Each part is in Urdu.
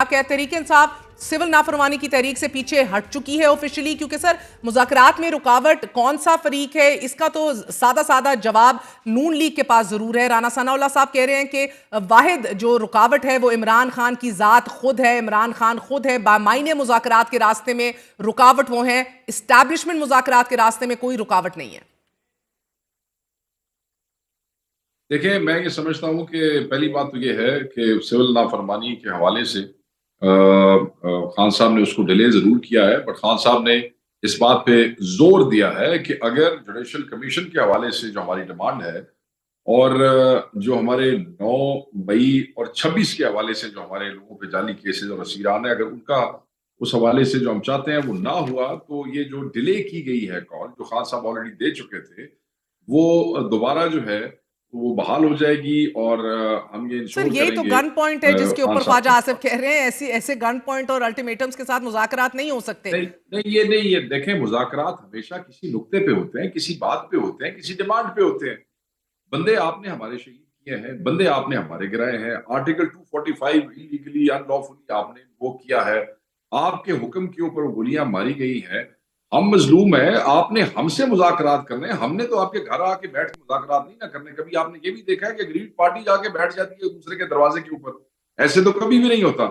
کہ تحریک انصاف سول نافرمانی کی تحریک سے پیچھے ہٹ چکی ہے آفیشلی؟ کیونکہ سر مذاکرات میں رکاوٹ کون سا فریق ہے اس کا تو سادہ جواب نون لیگ کے پاس ضرور ہے. رانا ثناء اللہ صاحب کہہ رہے ہیں کہ واحد جو رکاوٹ ہے وہ عمران خان کی ذات خود ہے، عمران خان خود ہے. بامعنی مذاکرات کے راستے میں رکاوٹ وہ ہیں، اسٹیبلشمنٹ مذاکرات کے راستے میں کوئی رکاوٹ نہیں ہے. دیکھیں، میں یہ سمجھتا ہوں کہ پہلی بات تو یہ ہے کہ سول نافرمانی کے حوالے سے خان صاحب نے اس کو ڈیلے ضرور کیا ہے، بٹ خان صاحب نے اس بات پہ زور دیا ہے کہ اگر جوڈیشل کمیشن کے حوالے سے جو ہماری ڈیمانڈ ہے اور جو ہمارے 9 مئی اور 26 کے حوالے سے جو ہمارے لوگوں پہ جعلی کیسز اور اسیران ہے، اگر ان کا اس حوالے سے جو ہم چاہتے ہیں وہ نہ ہوا تو یہ جو ڈیلے کی گئی ہے کال جو خان صاحب آلریڈی دے چکے تھے وہ دوبارہ جو ہے وہ بحال ہو جائے گی. اور ہم یہ انشور کریں گے. سر یہی تو گن پوائنٹ ہے جس کے اوپر خواجہ آصف کہہ رہے ہیں ایسے گن پوائنٹ اور الٹیمیٹمز کے ساتھ مذاکرات نہیں ہو سکتے. نہیں یہ دیکھیں، مذاکرات ہمیشہ کسی نقطے پہ ہوتے ہیں، کسی بات پہ ہوتے ہیں، کسی ڈیمانڈ پہ ہوتے ہیں. بندے آپ نے ہمارے شہید کیے ہیں، بندے آپ نے ہمارے گرائے ہیں، آرٹیکل 245 انلیگلی ان لافلی آپ نے وہ کیا ہے، آپ کے حکم کے اوپر گولیاں ماری گئی ہیں. ہم مظلوم ہیں، آپ نے ہم سے مذاکرات کرنے، ہم نے تو آپ کے گھر آ کے بیٹھ کے مذاکرات نہیں نہ کرنے. کبھی آپ نے یہ بھی دیکھا ہے کہ اگریڈ پارٹی جا کے بیٹھ جاتی ہے دوسرے کے دروازے کے اوپر؟ ایسے تو کبھی بھی نہیں ہوتا.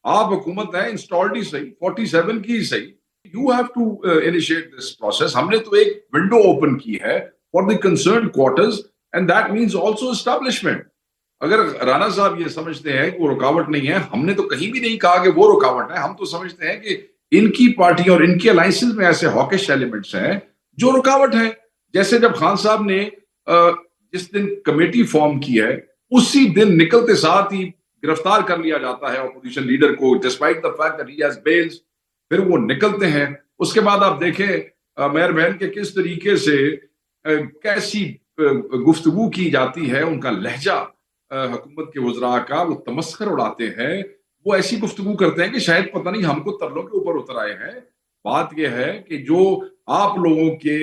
آپ حکومت ہے، انسٹالڈ ہی صحیح، 47 کی ہی صحیح، you have to initiate this process. ہم نے تو ایک ونڈو اوپن کی ہے for the concerned quarters and that means also establishment. اگر رانا صاحب یہ سمجھتے ہیں کہ وہ رکاوٹ نہیں ہے، ہم نے تو کہیں بھی نہیں کہا کہ وہ رکاوٹ ہے. ہم تو سمجھتے ہیں کہ ان کی پارٹی اور ان کی الائنسز میں ایسے ہاکش ایلیمنٹس ہیں جو رکاوٹ ہیں. جیسے جب خان صاحب نے جس دن کمیٹی فارم کی ہے اسی دن نکلتے ساتھ ہی گرفتار کر لیا جاتا ہے اپوزیشن لیڈر کو despite the fact that he has bells. پھر وہ نکلتے ہیں. اس کے بعد آپ دیکھیں مہر بہن کے کس طریقے سے کیسی گفتگو کی جاتی ہے، ان کا لہجہ حکومت کے وزراء کا، وہ تمسخر اڑاتے ہیں، وہ ایسی گفتگو کرتے ہیں کہ شاید پتہ نہیں ہم کو ترلوں کے اوپر اتر آئے ہیں. بات یہ ہے کہ جو آپ لوگوں کے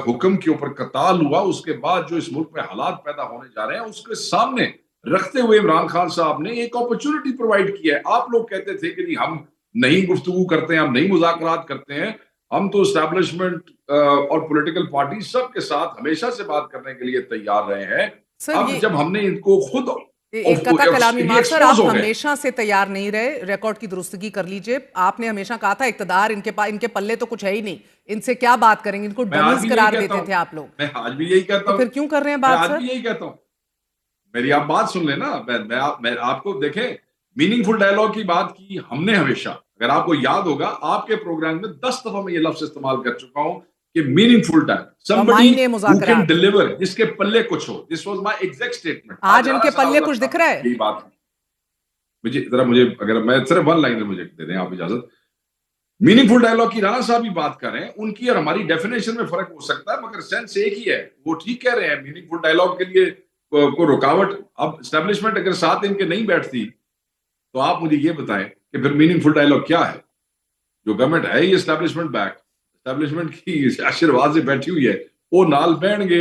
حکم کے اوپر قتال ہوا، اس کے بعد جو اس ملک میں حالات پیدا ہونے جا رہے ہیں اس کے سامنے رکھتے ہوئے عمران خان صاحب نے ایک اپرچونٹی پرووائڈ کی ہے. آپ لوگ کہتے تھے کہ ہم نہیں گفتگو کرتے ہیں، ہم نہیں مذاکرات کرتے ہیں، ہم تو اسٹیبلشمنٹ اور پولیٹیکل پارٹی سب کے ساتھ ہمیشہ سے بات کرنے کے لیے تیار رہے ہیں. اب جب ہم نے ان کو خود ایک قطع کلامی مار سر، آپ ہمیشہ سے تیار نہیں رہے. ریکارڈ کی درستگی کر لیجئے. آپ نے ہمیشہ کہا تھا اقتدار ان کے پلے تو کچھ ہے ہی نہیں، ان سے کیا بات کریں گے، ان کو ڈمز قرار دیتے تھے آپ لوگ. میں آج بھی یہی کہتا ہوں. تو پھر کیوں کر رہے ہیں بات سر؟ میں آج بھی یہی کہتا ہوں. میری آپ بات سن لیں نا. میں آپ کو دیکھیں میننگ فل ڈائلاگ کی بات کی ہم نے ہمیشہ. اگر آپ کو یاد ہوگا آپ کے پروگرام میں 10 دفعہ میں یہ لفظ استعمال کر چکا ہوں کہ meaning full time somebody who can deliver، جس کے پلے کچھ ہو. This was my exact statement. آج ان کے پلے کچھ دکھ رہا ہے؟ یہی بات مجھے اگر میں صرف 1 لائن مجھے دے دیں آپ اجازت. میننگ فل ڈائلاگ کی رانا صاحب بھی بات کر رہے ہیں، ان کی اور ہماری ڈیفینیشن میں فرق ہو سکتا ہے مگر سینس ایک ہی ہے. وہ ٹھیک کہہ رہے ہیں میننگ فل ڈائلاگ کے لیے کوئی رکاوٹ. اب اسٹیبلشمنٹ اگر ساتھ ان کے نہیں بیٹھتی تو آپ مجھے یہ بتائیں کہ پھر میننگ فل ڈائلاگ کیا ہے؟ جو گورنمنٹ ہے یہ اسٹیبلشمنٹ بیک، اسٹیبلشمنٹ کی آشیرواد سے بیٹھی ہوئی ہے، وہ نال بہن گے،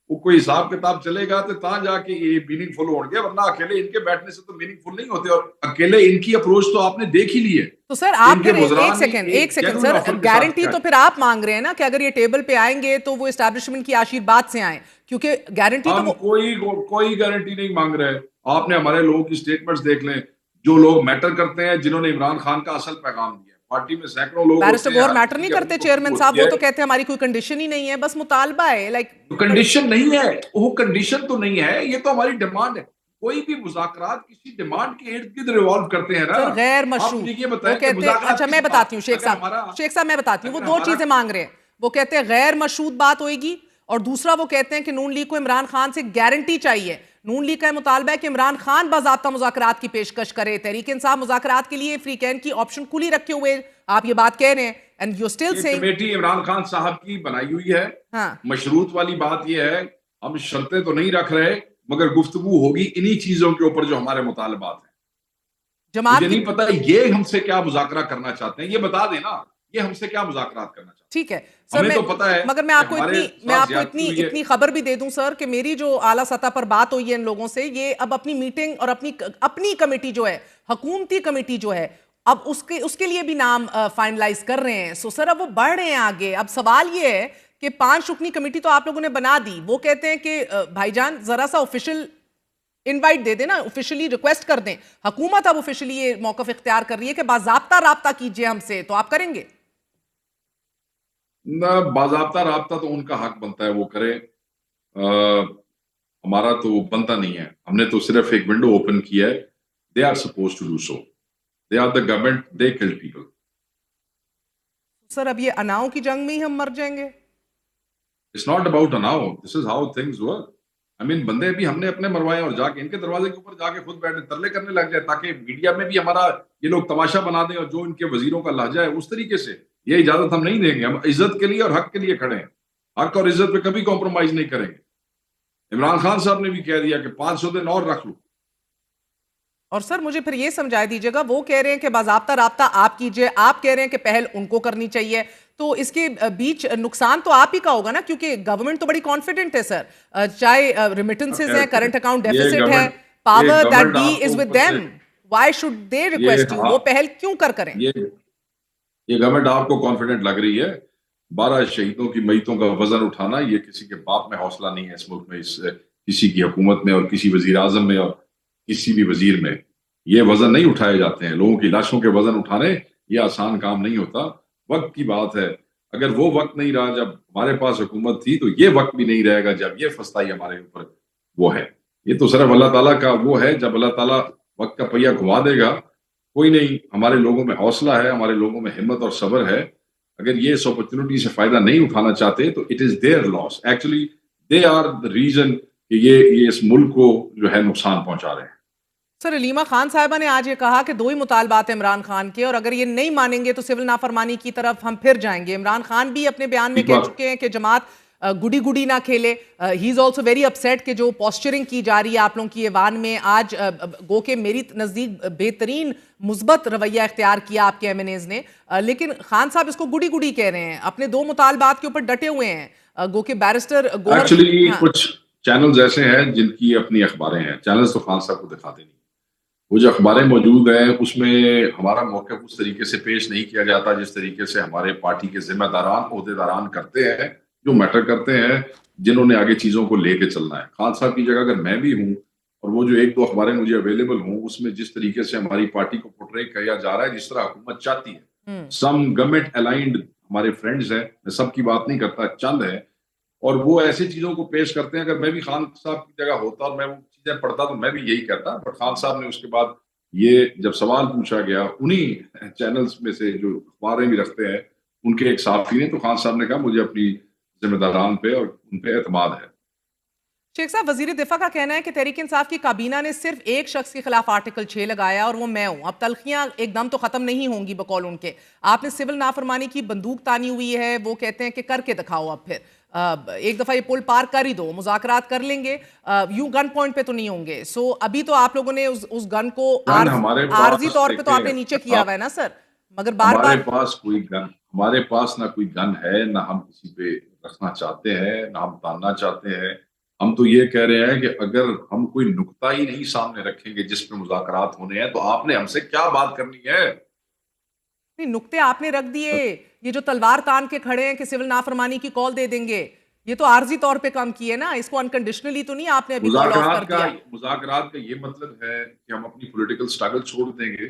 وہ کوئی حساب کتاب چلے گا تو تاں جا کے یہ میننگ فل ہو گیا. ورنہ اکیلے ان کے بیٹھنے سے تو میننگ فل نہیں ہوتے. اور اکیلے ان کی اپروچ تو آپ نے دیکھ ہی لی ہے. تو سر آپ ایک سیکنڈ سر، گارنٹی تو پھر آپ مانگ رہے ہیں نا کہ اگر یہ ٹیبل پہ آئیں گے تو وہ اسٹیبلشمنٹ کی آشیرواد سے آئیں، کیونکہ گارنٹی تو ہم کوئی گارنٹی نہیں مانگ رہے. آپ نے ہمارے لوگوں کی سٹیٹمنٹس دیکھ لیں، جو لوگ میٹر کرتے ہیں، جنہوں نے عمران خان کا اصل پیغام دیا. پارٹی میں سینکڑوں لوگ بیرسٹر گور میٹر نہیں کرتے چیئرمین صاحب، وہ تو کہتے ہیں ہماری کوئی کنڈیشن ہی نہیں ہے، بس مطالبہ ہے. کنڈیشن نہیں ہے، وہ کنڈیشن تو نہیں ہے، یہ تو ہماری ڈیمانڈ ہے. کوئی بھی مذاکرات کسی ڈیمانڈ کے ارد گرد ریوالو کرتے ہیں نا. سر غیر مشروط وہ کہتے ہیں. اچھا میں بتاتی ہوں شیخ صاحب میں بتاتی ہوں. وہ 2 چیزیں مانگ رہے ہیں. وہ کہتے ہیں غیر مشروط بات ہوئے گی، اور دوسرا وہ کہتے ہیں کہ نون لیگ کو عمران خان سے گارنٹی چاہیے. نون لیگ کا مطالبہ ہے کہ عمران خان باضابطہ مذاکرات کی پیشکش کرے. تحریک انصاف مذاکرات کے لیے فریقین کی آپشن کھلی رکھے ہوئے آپ یہ بات کہہ رہے ہیں. And you still seeing committee Imran Khan صاحب کی بنائی ہوئی ہے. مشروط والی بات یہ ہے ہم شرطیں تو نہیں رکھ رہے مگر گفتگو ہوگی انہی چیزوں کے اوپر جو ہمارے مطالبات ہیں. مجھے نہیں پتا یہ ہم سے کیا مذاکرہ کرنا چاہتے ہیں، یہ بتا دیں نا. یہ ہم سے کیا مذاکرات کرنا چاہتے ٹھیک ہے ہیں؟ ہمیں تو پتا ہے مگر میں کہ آپ کو ہمارے ساتھ زیادتی ہوئی ہے. اتنی خبر بھی دے دوں سر کہ میری جو اعلیٰ سطح پر بات ہوئی ہے ان لوگوں سے، یہ اب اپنی میٹنگ اور اپنی کمیٹی جو ہے، حکومتی کمیٹی جو ہے، اب اس کے لیے بھی نام فائنلائز کر رہے ہیں. سو سر اب وہ بڑھ رہے ہیں آگے. اب سوال یہ ہے کہ 5 رکنی کمیٹی تو آپ لوگوں نے بنا دی، وہ کہتے ہیں کہ بھائی جان ذرا سا آفیشل انوائٹ دے دیں نا، آفیشلی ریکویسٹ کر دیں. حکومت اب آفیشلی یہ موقف اختیار کر رہی ہے کہ باضابطہ رابطہ کیجئے ہم سے، تو آپ کریں گے؟ نہ، باضابطہ رابطہ تو ان کا حق بنتا ہے وہ کرے، ہمارا تو بنتا نہیں ہے. ہم نے تو صرف ایک ونڈو اوپن کیا ہے. They are supposed to do so. They are the government, they kill people. سر اب یہ اناؤں کی جنگ میں ہی ہم مر جائیں گے؟ It's not about now. This is how things work. I mean, بندے بھی ہم نے اپنے مروائے اور جا کے ان کے دروازے کے اوپر جا کے خود بیٹھے ترلے کرنے لگ جائے تاکہ میڈیا میں بھی ہمارا یہ لوگ تماشا بنا دیں اور جو ان کے وزیروں کا لہجہ ہے اس طریقے سے. یہ اجازت ہم نہیں دیں گے. ہم عزت کے لیے اور حق کے لیے کھڑے ہیں. حق اور عزت پہ کبھی کمپرومائز نہیں کریں گے. عمران خان صاحب نے بھی کہہ دیا کہ 500 دن اور رکھ لو. اور سر مجھے پھر یہ سمجھا دیجئے گا، وہ کہہ رہے ہیں کہ باضابطہ رابطہ آپ کیجئے، آپ کہہ رہے ہیں کہ پہل ان کو کرنی چاہیے، تو اس کے بیچ نقصان تو آپ ہی کا ہوگا نا، کیونکہ گورنمنٹ تو بڑی کانفیڈنٹ ہے سر، چاہے ریمیٹنسز ہیں، کرنٹ اکاؤنٹ ڈیفیسٹ ہے، power that be is with them, why should they request you? وہ پہل کیوں کریں؟ یہ گورنمنٹ آپ کو کانفیڈنٹ لگ رہی ہے. 12 شہیدوں کی میتوں کا وزن اٹھانا یہ کسی کے باپ میں حوصلہ نہیں ہے اس ملک میں، کسی کی حکومت میں اور کسی وزیر اعظم میں اور کسی بھی وزیر میں. یہ وزن نہیں اٹھائے جاتے ہیں. لوگوں کی لاشوں کے وزن اٹھانے یہ آسان کام نہیں ہوتا. وقت کی بات ہے. اگر وہ وقت نہیں رہا جب ہمارے پاس حکومت تھی تو یہ وقت بھی نہیں رہے گا جب یہ فسطائی ہمارے اوپر وہ ہے. یہ تو صرف اللہ تعالیٰ کا وہ ہے. جب اللہ تعالیٰ وقت کا پہیہ گھما دے گا کوئی نہیں. ہمارے لوگوں میں حوصلہ ہے، ہمارے لوگوں میں ہمت اور صبر ہے. اگر یہ اس اپرچونٹی سے فائدہ نہیں اٹھانا چاہتے تو it is their loss. Actually they are the reason کہ یہ اس ملک کو جو ہے نقصان پہنچا رہے ہیں. سر علیمہ خان صاحبہ نے آج یہ کہا کہ 2 ہی مطالبات ہیں عمران خان کے، اور اگر یہ نہیں مانیں گے تو سول نافرمانی کی طرف ہم پھر جائیں گے. عمران خان بھی اپنے بیان میں کہہ چکے ہیں کہ جماعت گڈی گڈی نہ کھیلے. ہی از آلسو ویری اپسیٹ کہ جو پوسچرنگ کی جا رہی ہے آپ لوگوں کی ایوان میں، آج گو کہ میری نزدیک بہترین مثبت رویہ اختیار کیا آپ کے ایم این ایز نے، لیکن خان صاحب اس کو گڈی گڈی کہہ رہے ہیں، اپنے 2 مطالبات کے اوپر ڈٹے ہوئے ہیں. گو کہ بیرسٹر گوہر ایکچولی کچھ چینلز ایسے ہیں جن کی اپنی اخباریں ہیں. چینلز تو خان صاحب کو دکھاتے نہیں. وہ جو اخباریں موجود ہیں اس میں ہمارا موقف اس طریقے سے پیش نہیں کیا جاتا جس طریقے سے ہمارے پارٹی کے ذمہ داران عہدیداران کرتے ہیں، جو میٹر کرتے ہیں، جنہوں نے آگے چیزوں کو لے کے چلنا ہے. خان صاحب کی جگہ اگر میں بھی ہوں اور وہ جو 1-2 اخباریں مجھے اویلیبل ہوں اس میں جس طریقے سے ہماری پارٹی کو پورٹرے کیا جا رہا ہے، جس طرح حکومت چاہتی ہے، سم گورنمنٹ الائنڈ ہمارے فرینڈز ہیں، میں سب کی بات نہیں کرتا، چند ہیں، اور وہ ایسی چیزوں کو پیش کرتے ہیں. اگر میں بھی خان صاحب کی جگہ ہوتا اور میں وہ چیزیں پڑھتا تو میں بھی یہی کرتا. بٹ خان صاحب نے اس کے بعد یہ جب سوال پوچھا گیا انہی چینلز میں سے جو اخباریں بھی رکھتے ہیں ان کے ایک صحافی نے، تو خان صاحب نے کہا مجھے اپنی ذمہ داران پہ اور ان پہ اعتماد ہے. شیخ صاحب، وزیر دفاع کا کہنا ہے کہ تحریک انصاف کی کابینہ نے صرف ایک شخص کے خلاف آرٹیکل 6 لگایا اور وہ میں ہوں. اب تلخیاں ایک دم تو ختم نہیں ہوں گی بقول ان کے. آپ نے سول نافرمانی کی بندوق تانی ہوئی ہے، وہ کہتے ہیں کہ کر کے دکھاؤ. اب پھر ایک دفعہ یہ پول پار کر ہی دو، مذاکرات کر لیں گے، یوں گن پوائنٹ پہ تو نہیں ہوں گے. سو ابھی تو آپ لوگوں نے اس گن کو عارضی طور پہ تو آپ نے نیچے کیا ہوا ہے نا سر، مگر بار بار ہمارے پاس نہ کوئی گن ہے، نہ ہم کسی پہ رکھنا چاہتے ہیں، نہ ہم تاننا چاہتے ہیں. ہم تو یہ کہہ رہے ہیں کہ اگر ہم کوئی نقطہ ہی نہیں سامنے رکھیں گے جس پہ مذاکرات ہونے ہیں تو آپ نے ہم سے کیا بات کرنی ہے؟ نقطے آپ نے رکھ دیے. یہ جو تلوار تان کے کھڑے ہیں کہ سول نافرمانی کی کال دے دیں گے، یہ تو عارضی طور پہ کام کیے نا، اس کو انکنڈیشنلی تو نہیں آپ نے ابھی کال آف کر دیا. مذاکرات کا یہ مطلب ہے کہ ہم اپنی پولیٹیکل سٹرگل چھوڑ دیں گے.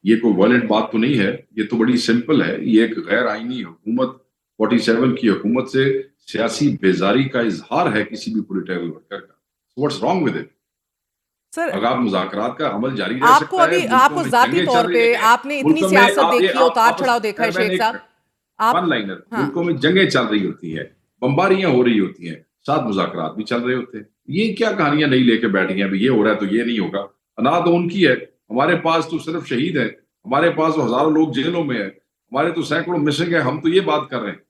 یہ کوئی وائلنٹ بات تو نہیں ہے، یہ تو بڑی سمپل ہے. یہ ایک غیر آئینی حکومت 47 کی حکومت سے سیاسی بیزاری کا اظہار ہے کسی بھی پولیٹیکل ورکر کا. What's wrong with it? اگر آپ مذاکرات کا عمل جاری رہ سکتا ہے، آپ کو ذاتی طور پہ آپ نے اتنی سیاست دیکھی، اتار چڑھاؤ دیکھا ہے شیخ صاحب. ون لائنر ملکوں میں جنگیں چل رہی ہوتی ہیں، بمباریاں ہو رہی ہوتی ہیں، ساتھ مذاکرات بھی چل رہے ہوتے ہیں. یہ کیا کہانیاں نہیں لے کے بیٹھ گئے ہیں یہ ہو رہا ہے تو یہ نہیں ہوگا. انا تو ان کی ہے. ہمارے پاس تو صرف شہید ہیں، ہمارے پاس تو ہزاروں لوگ جیلوں میں ہیں، ہمارے تو سینکڑوں مسنگ ہیں. ہم تو یہ بات کر رہے ہیں.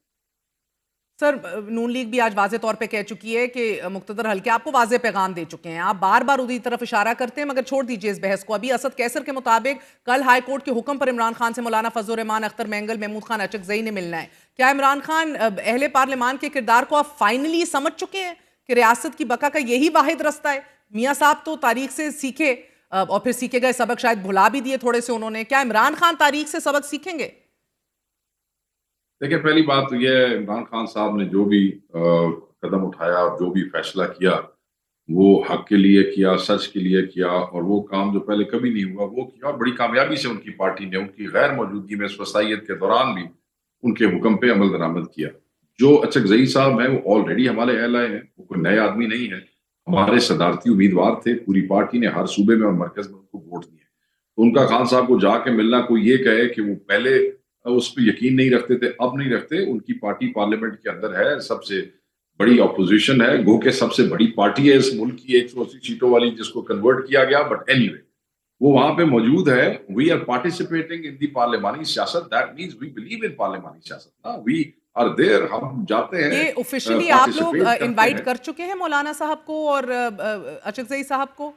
سر نون لیگ بھی آج واضح طور پہ کہہ چکی ہے کہ مقتدر حلقے آپ کو واضح پیغام دے چکے ہیں. آپ بار بار ادھر طرف اشارہ کرتے ہیں مگر چھوڑ دیجئے اس بحث کو. ابھی اسد کیسر کے مطابق کل ہائی کورٹ کے حکم پر عمران خان سے مولانا فضل الرحمان, اختر مینگل, محمود خان اچکزئی نے ملنا ہے. کیا عمران خان اہل پارلیمان کے کردار کو آپ فائنلی سمجھ چکے ہیں کہ ریاست کی بقا کا یہی واحد رستہ ہے؟ میاں صاحب تو تاریخ سے سیکھے اور پھر سیکھے گئے سبق شاید بھلا بھی دیے تھوڑے سے انہوں نے. کیا عمران خان تاریخ سے سبق سیکھیں گے؟ دیکھیں, پہلی بات تو یہ ہے, عمران خان صاحب نے جو بھی قدم اٹھایا اور جو بھی فیصلہ کیا وہ حق کے لیے کیا, سچ کے لیے کیا, اور وہ کام جو پہلے کبھی نہیں ہوا وہ کیا, اور بڑی کامیابی سے ان کی پارٹی نے ان کی غیر موجودگی میں اس وسطیت کے دوران بھی ان کے حکم پہ عمل درآمد کیا. جو اچکزئی صاحب ہیں وہ آلریڈی ہمارے اہل ہیں, وہ کوئی نئے آدمی نہیں ہے, ہمارے صدارتی امیدوار تھے. پوری پارٹی نے ہر صوبے میں اور مرکز میں ان کو ووٹ دیے. تو ان کا خان صاحب کو جا کے ملنا, کوئی یہ کہے کہ وہ پہلے اس پہ یقین نہیں رکھتے تھے اب نہیں رکھتے. ان کی پارٹی پارلیمنٹ کے اندر ہے, سب سے بڑی اپوزیشن ہے, گو کہ سب سے بڑی پارٹی ہے اس ملک کی, 180 سیٹوں والی, جس کو کنورٹ کیا گیا. بٹ اینی وے وہ وہاں پہ موجود ہے. We are participating in the پارلیمانی سیاست. That means we believe in پارلیمانی سیاست. وی آر دیر, ہم جاتے ہیں. یہ آفیشلی آپ لوگ انوائٹ کر چکے ہیں مولانا صاحب کو اور اچکزئی صاحب کو؟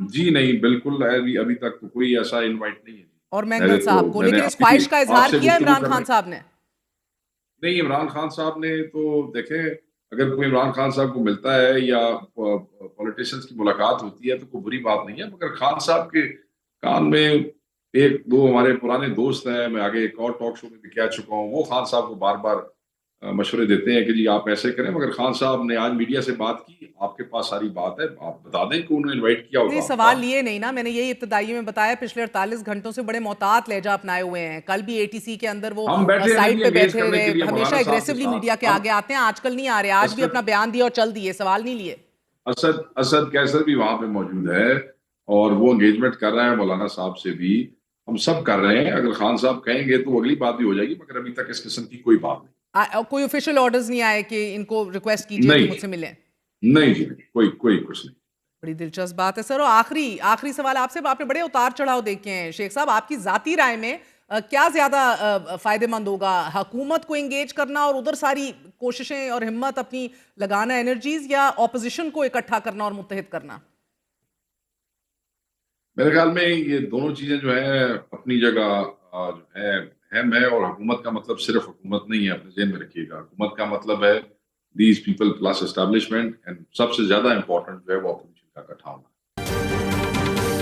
جی نہیں, بالکل ابھی تک تو کوئی ایسا انوائٹ نہیں ہے. اور مینگل صاحب کو, لیکن اس خواہش کا اظہار کیا عمران خان صاحب نے؟ نہیں, عمران خان صاحب نے تو دیکھیں, اگر کوئی عمران خان صاحب کو ملتا ہے یا پولیٹیشنز کی ملاقات ہوتی ہے تو کوئی بری بات نہیں ہے. مگر خان صاحب کے کان میں ایک دو ہمارے پرانے دوست ہیں, میں آگے ایک اور ٹاک شو میں بھی کہہ چکا ہوں, وہ خان صاحب کو بار بار مشورے دیتے ہیں کہ جی آپ ایسے کریں. مگر خان صاحب نے آج میڈیا سے بات کی, آپ کے پاس ساری بات ہے, آپ بتا دیں کہ انہوں نے انوائٹ کیا ہوگا. نہیں, سوال یہ نہیں نا, میں نے یہی ابتدائی میں بتایا, پچھلے 48 گھنٹوں سے بڑے محتاط لہجہ اپنائے ہوئے ہیں. کل بھی ATC کے اندر وہ سائٹ پہ بیٹھے رہے, ہمیشہ ایگریسولی میڈیا کے آگے آتے ہیں, آج کل نہیں آ رہے. آج بھی اپنا بیان دیا اور چل دیے, سوال نہیں لیے. اسد کیسر بھی وہاں پہ موجود ہے اور وہ انگیجمنٹ کر رہے ہیں مولانا صاحب سے بھی, ہم سب کر رہے ہیں. اگر خان صاحب کہیں گے تو اگلی بات بھی ہو جائے گی, مگر ابھی تک اس قسم کی کوئی بات نہیں. کوئی آفیشیل آرڈرز نہیں آئے کہ ان کو ریکویسٹ کیجئے کہ مجھ سے ملیں؟ نہیں جی, کوئی کچھ نہیں. بڑی دلچسپ بات ہے سر. اور آخری سوال آپ سے, آپ نے بڑے اتار چڑھاؤ دیکھے ہیں شیخ صاحب, آپ کی ذاتی رائے میں کیا زیادہ فائدہ مند ہوگا, حکومت کو انگیج کرنا اور ادھر ساری کوششیں اور ہمت اپنی لگانا, انرجیز, یا اپوزیشن کو اکٹھا کرنا اور متحد کرنا؟ میرے خیال میں یہ دونوں چیزیں جو ہیں اپنی جگہ جو ہے اہم ہے. اور حکومت کا مطلب صرف حکومت نہیں ہے, اپنے ذہن میں رکھیے گا. حکومت کا مطلب ہے these people plus establishment, and سب سے زیادہ امپورٹنٹ جو ہے وہ اپوزیشن کا اکٹھا ہونا.